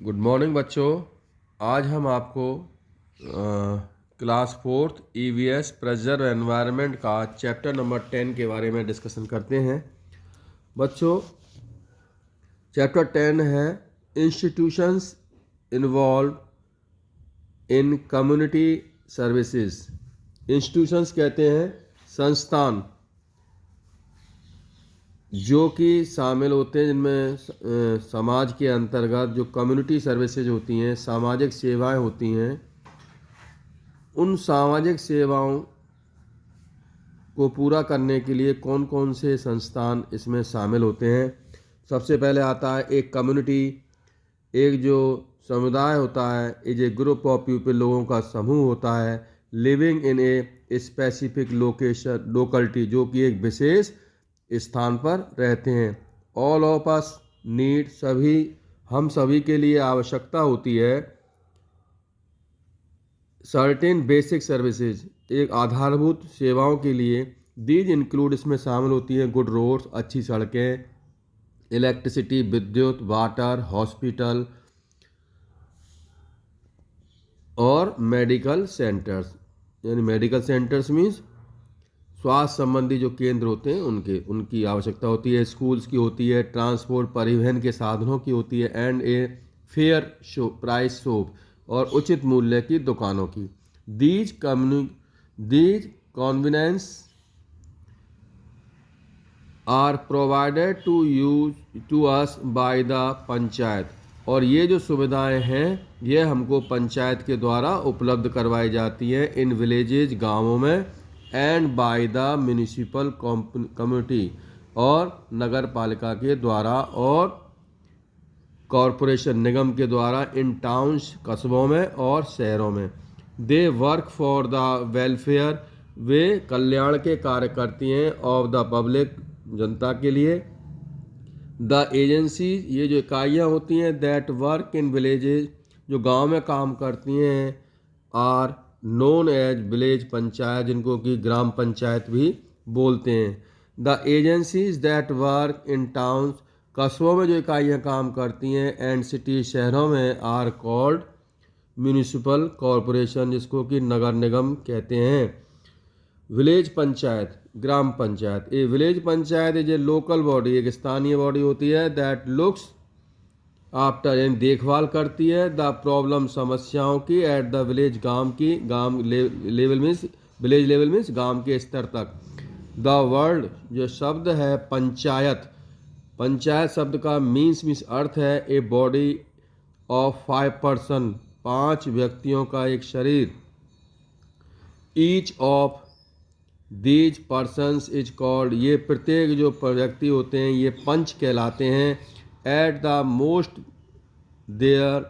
Good morning बच्चों। आज हम आपको class fourth EVS pleasure environment का चैप्टर नंबर 10 के बारे में डिस्कशन करते हैं। बच्चों, चैप्टर 10 है institutions involve in community services. Institutions कहते हैं संस्थान जो कि शामिल होते हैं जिनमें समाज के अंतर्गत जो कम्युनिटी सर्विसेज होती हैं, सामाजिक सेवाएं होती हैं। उन सामाजिक सेवाओं को पूरा करने के लिए कौन कौन से संस्थान इसमें शामिल होते हैं। सबसे पहले आता है एक कम्युनिटी। एक जो समुदाय होता है, is a group of people, लोगों का समूह होता है, living in a specific locality, जो कि एक विशेष स्थान पर रहते हैं। ऑल ऑफ अस नीड, हम सभी के लिए आवश्यकता होती है सर्टेन बेसिक सर्विसेज, एक आधारभूत सेवाओं के लिए। दीज इंक्लूड, इसमें शामिल होती हैं गुड रोड्स, अच्छी सड़कें, इलेक्ट्रिसिटी, विद्युत, वाटर, हॉस्पिटल और मेडिकल सेंटर्स। यानी मेडिकल सेंटर्स मीन्स स्वास्थ्य संबंधी जो केंद्र होते हैं उनकी आवश्यकता होती है। स्कूल्स की होती है, ट्रांसपोर्ट परिवहन के साधनों की होती है, and a fair price shop, और उचित मूल्य की दुकानों की। These convenience are provided to us by the panchayat, और ये जो सुविधाएं हैं ये हमको पंचायत के द्वारा उपलब्ध करवाई जाती हैं इन विलेजेज, गाँवों में, and by the municipal community, और नगर पालिका के द्वारा और कॉरपोरेशन निगम के द्वारा इन टाउन्स, कस्बों में और शहरों में। They work for the welfare, वे कल्याण के कार्य करती हैं, ऑफ द पब्लिक, जनता के लिए। द एजेंसी, ये जो इकाइयाँ होती हैं, दैट वर्क इन विलेजेज, जो गांव में काम करती हैं, are known as village panchayat, जिनको कि ग्राम पंचायत भी बोलते हैं। The agencies that work in towns, कस्बों में जो इकाइयाँ काम करती हैं, एंड सिटी, शहरों में, आर कॉल्ड म्यूनिसिपल कॉरपोरेशन, जिसको कि नगर निगम कहते हैं। Village panchayat, gram panchayat. A village panchayat is a local body, एक स्थानीय बॉडी होती है, दैट लुक्स आफ्टर, यानी देखभाल करती है, द प्रॉब्लम, समस्याओं की, एट द विलेज, गांव level means, village level means गांव के स्तर तक। द वर्ड, जो शब्द है पंचायत, पंचायत शब्द का मीन्स अर्थ है ए बॉडी ऑफ 5 पर्सन, 5 व्यक्तियों का एक शरीर। Each of these persons is called, ये प्रत्येक जो व्यक्ति होते हैं ये पंच कहलाते हैं। At the most there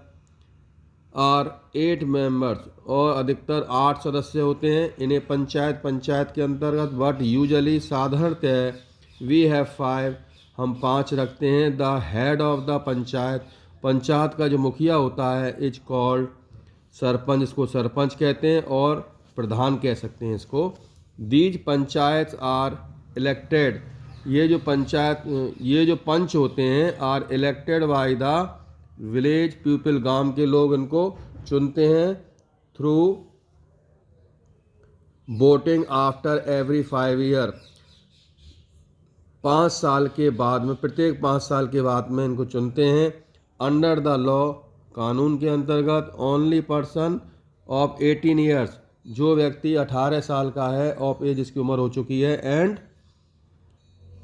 are 8 members, और अधिकतर 8 सदस्य होते हैं इन्हें पंचायत के अंतर्गत। बट यूजुअली, साधारणतः, वी हैव 5, हम 5 रखते हैं। The head of the panchayat का जो मुखिया होता है, इज कॉल्ड सरपंच, इसको सरपंच कहते हैं, और प्रधान कह सकते हैं इसको। दीज पंचायत आर इलेक्टेड, ये जो पंच होते हैं, are elected by the village people, गांव के लोग इनको चुनते हैं, through voting after every 5 year, 5 साल के बाद में, प्रत्येक 5 साल के बाद में इनको चुनते हैं। अंडर द लॉ, कानून के अंतर्गत, ओनली पर्सन ऑफ 18 ईयर्स, जो व्यक्ति 18 साल का है, ऑफ एज, जिसकी उम्र हो चुकी है, एंड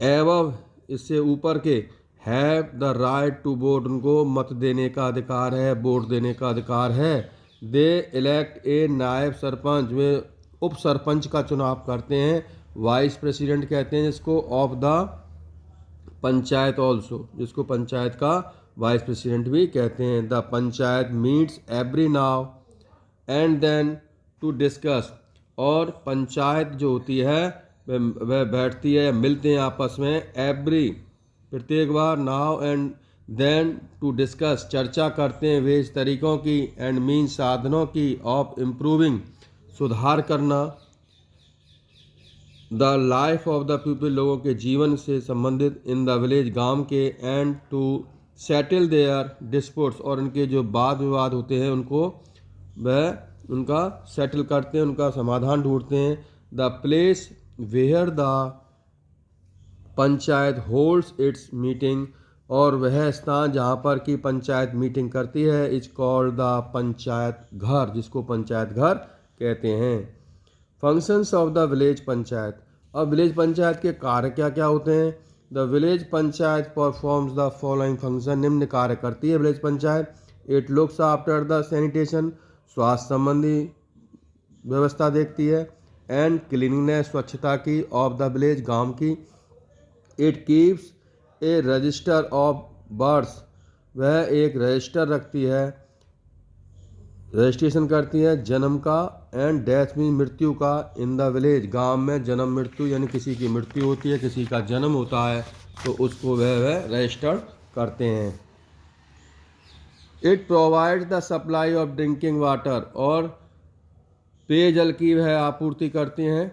एवव, इससे ऊपर के, have the right to vote, उनको मत देने का अधिकार है, वोट देने का अधिकार है। दे इलेक्ट ए नायब सरपंच, वे उप सरपंच का चुनाव करते हैं, वाइस प्रेसिडेंट कहते हैं जिसको, ऑफ द पंचायत ऑल्सो, जिसको पंचायत का वाइस प्रेसिडेंट भी कहते हैं। The panchayat meets every now and then to discuss, और पंचायत जो होती है वह बैठती है, मिलते हैं आपस में, एवरी, प्रत्येक बार, now and then to discuss, चर्चा करते हैं, वे इस तरीकों की, एंड मीन, साधनों की, ऑफ इम्प्रूविंग, सुधार करना, the life of the people, लोगों के जीवन से संबंधित, इन द विलेज, गांव के, and to settle their disputes, और उनके जो वाद विवाद होते हैं उनको वह उनका सेटल करते हैं, उनका समाधान ढूंढते हैं। The place where the panchayat holds its meeting, और वह स्थान जहाँ पर की पंचायत मीटिंग करती है इज कॉल्ड द पंचायत घर, जिसको पंचायत घर कहते हैं। Functions of the village panchayat. अब विलेज पंचायत के कार्य क्या क्या होते हैं? The village panchayat performs the following function, निम्न कार्य करती है village panchayat. It looks after the sanitation, स्वास्थ्य संबंधी व्यवस्था देखती है। एंड क्लीनिंगनेस, स्वच्छता की। ऑफ द विलेज, गांव की। It keeps a register of births, वह एक रजिस्टर रखती है, रजिस्ट्रेशन करती है जन्म का। एंड डेथ मीन, मृत्यु का। इन द विलेज, गांव में जन्म मृत्यु यानी किसी की मृत्यु होती है, किसी का जन्म होता है तो उसको वह रजिस्टर करते हैं। It provides the supply of drinking water, और पेयजल की वह आपूर्ति करती हैं।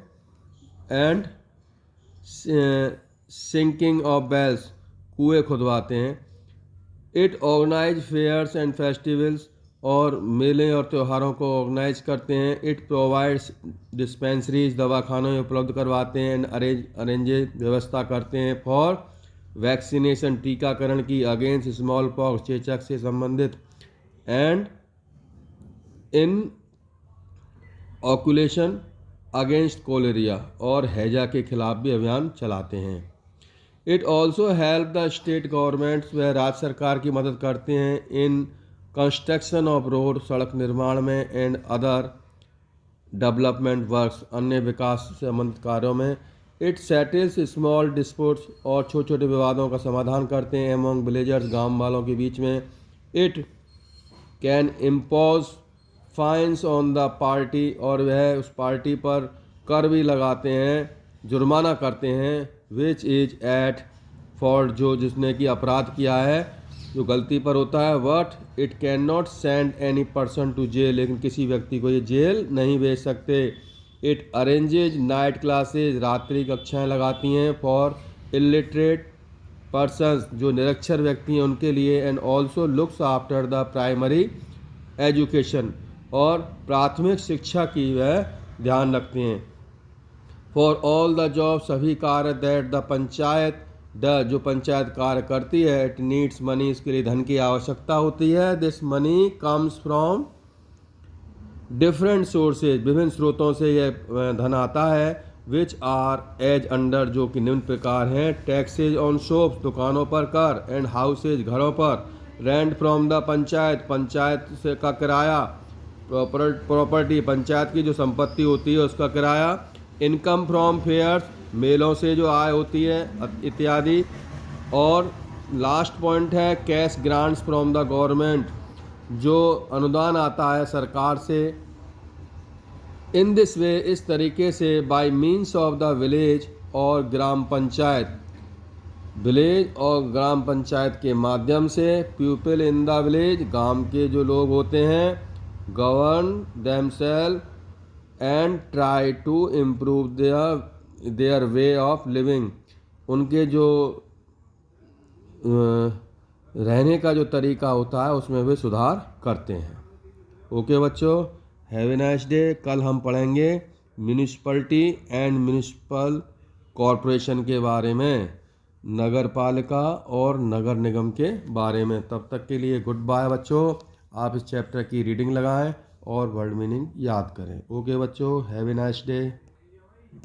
एंड सिंकिंग ऑफ बेल्स, कुएँ खुदवाते हैं। It organise fairs and festivals, और मेले और त्योहारों को ऑर्गेनाइज करते हैं। इट प्रोवाइड्स डिस्पेंसरीज, दवाखानों उपलब्ध करवाते हैं। एंड अरेंजेज, व्यवस्था करते हैं। फॉर वैक्सीनेशन, टीकाकरण की। अगेंस्ट स्मॉल पॉक्स, चेचक से संबंधित। एंड इन ऑकुलेशन अगेंस्ट कोलेरिया, और हैजा के खिलाफ भी अभियान चलाते हैं। It also help the state governments, वह राज्य सरकार की मदद करते हैं। इन कंस्ट्रक्शन ऑफ रोड, सड़क निर्माण में। एंड अदर डेवलपमेंट वर्क्स, अन्य विकास से संबंधित कार्यों में। इट सेटल्स स्मॉल डिस्प्यूट्स, और छोटे छोटे विवादों का समाधान करते हैं। एमोंग विलेजर्स, गांव वालों के बीच में। It can impose fines on the party, और वह उस पार्टी पर कर भी लगाते हैं, जुर्माना करते हैं। विच इज एट फॉल्ट, जो जिसने कि अपराध किया है, जो गलती पर होता है। But it can not send any person to jail, लेकिन किसी व्यक्ति को ये जेल नहीं भेज सकते। इट अरेंजेज नाइट क्लासेज, रात्रि कक्षाएं लगाती हैं। फॉर इलिटरेट पर्सन्स, जो निरक्षर व्यक्ति हैं उनके लिए। And also looks after the primary education, और प्राथमिक शिक्षा की वह ध्यान रखते हैं। फॉर ऑल द जॉब, सभी कार्य दैट द पंचायत द, जो पंचायत कार्य करती है। इट नीड्स मनी, इसके लिए धन की आवश्यकता होती है। This money comes from different sources, विभिन्न स्रोतों से यह धन आता है। विच आर एज अंडर, जो कि निम्न प्रकार हैं। टैक्सेज ऑन शॉप्स, दुकानों पर कर। एंड हाउसेज, घरों पर। Rent from the panchayat, panchayat से का किराया। प्रॉपर्टी, पंचायत की जो संपत्ति होती है उसका किराया। इनकम फ्रॉम फेयर्स, मेलों से जो आय होती है इत्यादि। और लास्ट पॉइंट है cash grants from the government, जो अनुदान आता है सरकार से। इन दिस वे, इस तरीके से। Bye means of the village और ग्राम पंचायत, विलेज और ग्राम पंचायत के माध्यम से। पीपल इन द विलेज, गांव के जो लोग होते हैं। Govern themself and try to improve their way of living, उनके जो रहने का जो तरीका होता है उसमें वे सुधार करते हैं। ओके बच्चों, हैव ए नाइस डे। कल हम पढ़ेंगे म्यूनिसिपैलिटी एंड म्यूनिसिपल कॉरपोरेशन के बारे में, नगर पालिका और नगर निगम के बारे में। तब तक के लिए गुड बाय बच्चों। आप इस चैप्टर की रीडिंग लगाएं और वर्ड मीनिंग याद करें। ओके बच्चों, हैव ए नाइस डे।